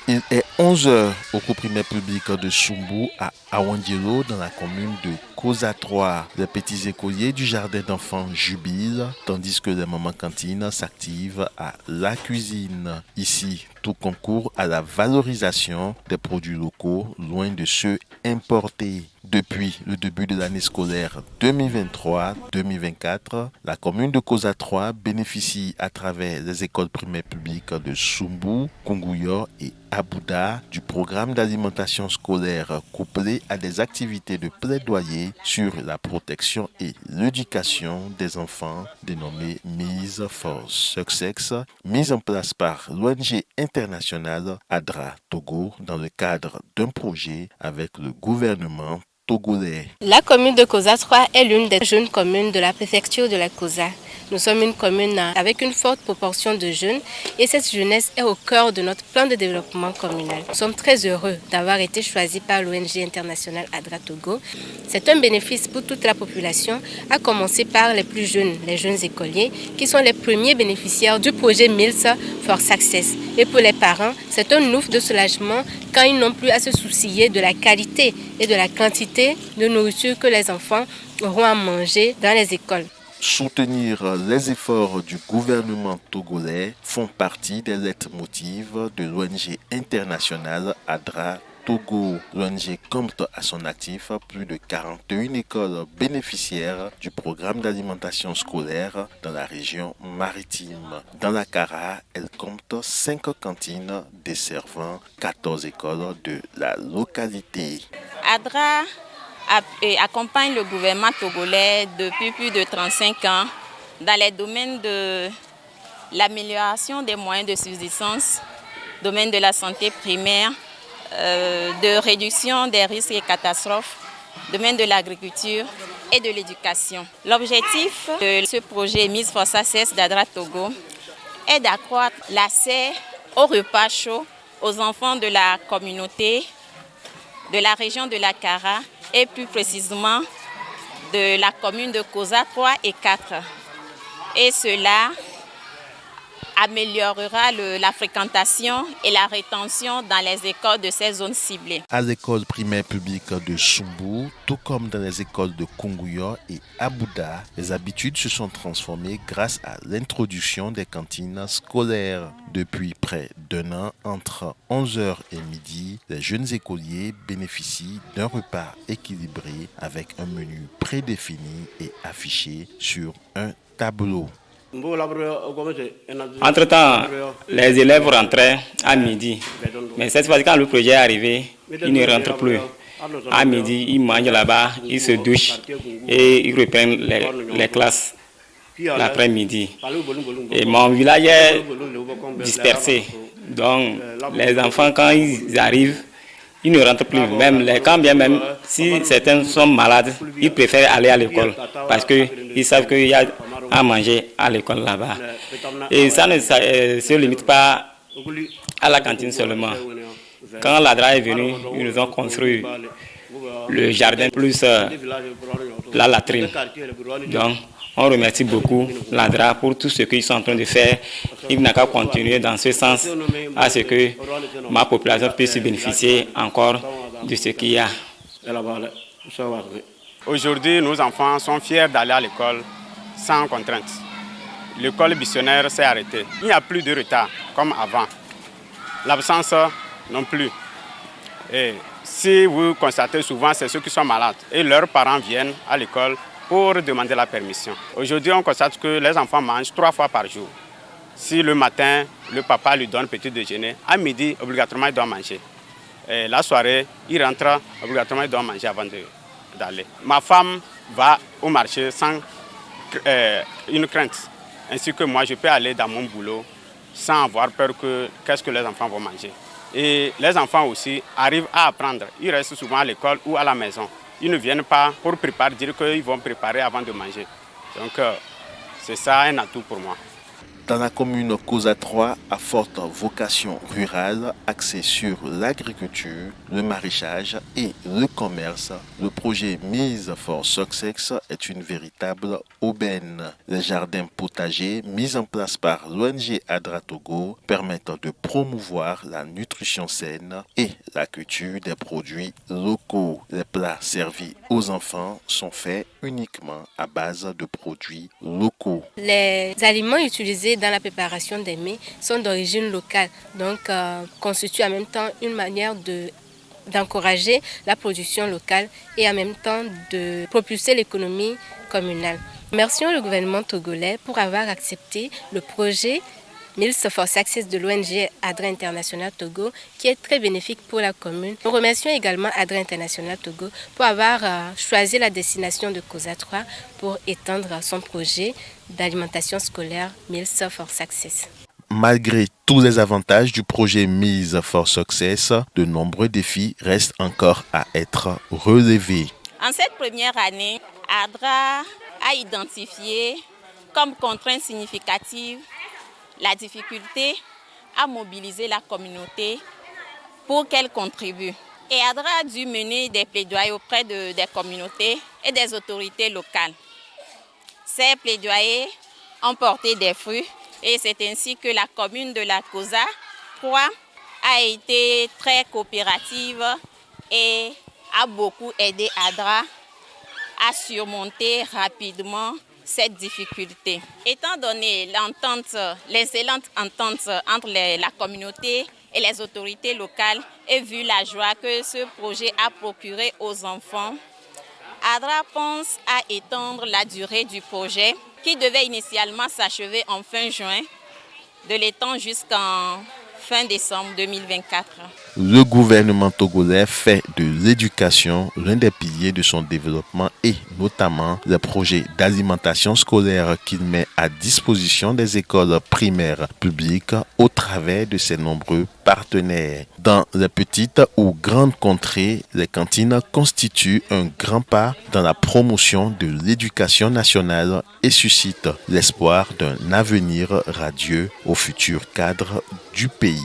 Il est 11 heures au cours primaire public de Sumbu à Awandjelo dans la commune de Koza 3. Les petits écoliers du jardin d'enfants jubilent tandis que les mamans cantines s'activent à la cuisine. Ici, tout concourt à la valorisation des produits locaux loin de ceux importés. Depuis le début de l'année scolaire 2023-2024, la commune de Koza 3 bénéficie à travers les écoles primaires publiques de Sumbu, Kunguyo et Abouda du programme d'alimentation scolaire couplé à des activités de plaidoyer sur la protection et l'éducation des enfants dénommé Mise for Success, mise en place par l'ONG internationale ADRA Togo dans le cadre d'un projet avec le gouvernement togolais. La commune de Koza 3 est l'une des jeunes communes de la préfecture de la Koza. Nous sommes une commune avec une forte proportion de jeunes et cette jeunesse est au cœur de notre plan de développement communal. Nous sommes très heureux d'avoir été choisis par l'ONG internationale ADRA Togo. C'est un bénéfice pour toute la population, à commencer par les plus jeunes, les jeunes écoliers, qui sont les premiers bénéficiaires du projet Meals for Success. Et pour les parents, c'est un ouf de soulagement quand ils n'ont plus à se soucier de la qualité et de la quantité de nourriture que les enfants auront à manger dans les écoles. Soutenir les efforts du gouvernement togolais font partie des leitmotivs de l'ONG internationale ADRA Togo. L'ONG compte à son actif plus de 41 écoles bénéficiaires du programme d'alimentation scolaire dans la région maritime. Dans la Kara, elle compte 5 cantines desservant 14 écoles de la localité. ADRA accompagne le gouvernement togolais depuis plus de 35 ans dans les domaines de l'amélioration des moyens de subsistance, domaine de la santé primaire, de réduction des risques et catastrophes, domaine de l'agriculture et de l'éducation. L'objectif de ce projet Mise for Success d'ADRA Togo est d'accroître l'accès au repas chaud aux enfants de la communauté de la région de la Kara et plus précisément de la commune de Koza 3 et 4. Et cela améliorera la fréquentation et la rétention dans les écoles de ces zones ciblées. À l'école primaire publique de Sumbu, tout comme dans les écoles de Kunguyo et Abouda, les habitudes se sont transformées grâce à l'introduction des cantines scolaires. Depuis près d'un an, entre 11h et midi, les jeunes écoliers bénéficient d'un repas équilibré avec un menu prédéfini et affiché sur un tableau. Entre-temps, les élèves rentraient à midi. Mais cette fois-ci, quand le projet est arrivé, ils ne rentrent plus. À midi, ils mangent là-bas, ils se douchent et ils reprennent les classes l'après-midi. Et mon village est dispersé. Donc, les enfants, quand ils arrivent, ils ne rentrent plus. Quand bien même, si certains sont malades, ils préfèrent aller à l'école parce qu'ils savent qu'il y a à manger à l'école là-bas. Et ça ne se limite pas à la cantine seulement. Quand l'ADRA est venu, ils nous ont construit le jardin plus la latrine. Donc, on remercie beaucoup l'ADRA pour tout ce qu'ils sont en train de faire. Il n'a qu'à continuer dans ce sens à ce que ma population puisse bénéficier encore de ce qu'il y a. Aujourd'hui, nos enfants sont fiers d'aller à l'école sans contrainte. L'école missionnaire s'est arrêtée. Il n'y a plus de retard comme avant. L'absence non plus. Et si vous constatez souvent, c'est ceux qui sont malades et leurs parents viennent à l'école pour demander la permission. Aujourd'hui, on constate que les enfants mangent 3 fois par jour. Si le matin, le papa lui donne petit déjeuner, à midi, obligatoirement, il doit manger. Et la soirée, il rentre, obligatoirement, il doit manger avant d'aller. Ma femme va au marché sans une crainte. Ainsi que moi, je peux aller dans mon boulot sans avoir peur que qu'est-ce que les enfants vont manger. Et les enfants aussi arrivent à apprendre. Ils restent souvent à l'école ou à la maison. Ils ne viennent pas pour préparer, dire qu'ils vont préparer avant de manger. Donc, c'est ça un atout pour moi. Dans la commune Koza 3, à forte vocation rurale, axée sur l'agriculture, le maraîchage et le commerce, le projet Mise for Success est une véritable aubaine. Les jardins potagers mis en place par l'ONG ADRA Togo permettent de promouvoir la nutrition saine et la culture des produits locaux. Les plats servis aux enfants sont faits uniquement à base de produits locaux. Les aliments utilisés dans la préparation des mets sont d'origine locale, donc constituent en même temps une manière d'encourager la production locale et en même temps de propulser l'économie communale. Remercions le gouvernement togolais pour avoir accepté le projet Meals for Success de l'ONG ADRA International Togo, qui est très bénéfique pour la commune. Nous remercions également ADRA International Togo pour avoir choisi la destination de Koza 3 pour étendre son projet d'alimentation scolaire Meals for Success. Malgré tous les avantages du projet Mise for Success, de nombreux défis restent encore à être relevés. En cette première année, ADRA a identifié comme contrainte significative la difficulté à mobiliser la communauté pour qu'elle contribue. Et ADRA a dû mener des plaidoyers auprès des communautés et des autorités locales. Ces plaidoyers ont porté des fruits et c'est ainsi que la commune de la Koza 3 a été très coopérative et a beaucoup aidé ADRA à surmonter rapidement cette difficulté. Étant donné l'excellente entente entre la communauté et les autorités locales et vu la joie que ce projet a procuré aux enfants, ADRA pense à étendre la durée du projet qui devait initialement s'achever en fin juin, de l'étendre jusqu'en fin décembre 2024. Le gouvernement togolais fait de l'éducation l'un des piliers de son développement et notamment les projets d'alimentation scolaire qu'il met à disposition des écoles primaires publiques au travers de ses nombreux partenaires. Dans les petites ou grandes contrées, les cantines constituent un grand pas dans la promotion de l'éducation nationale et suscitent l'espoir d'un avenir radieux aux futurs cadres du pays.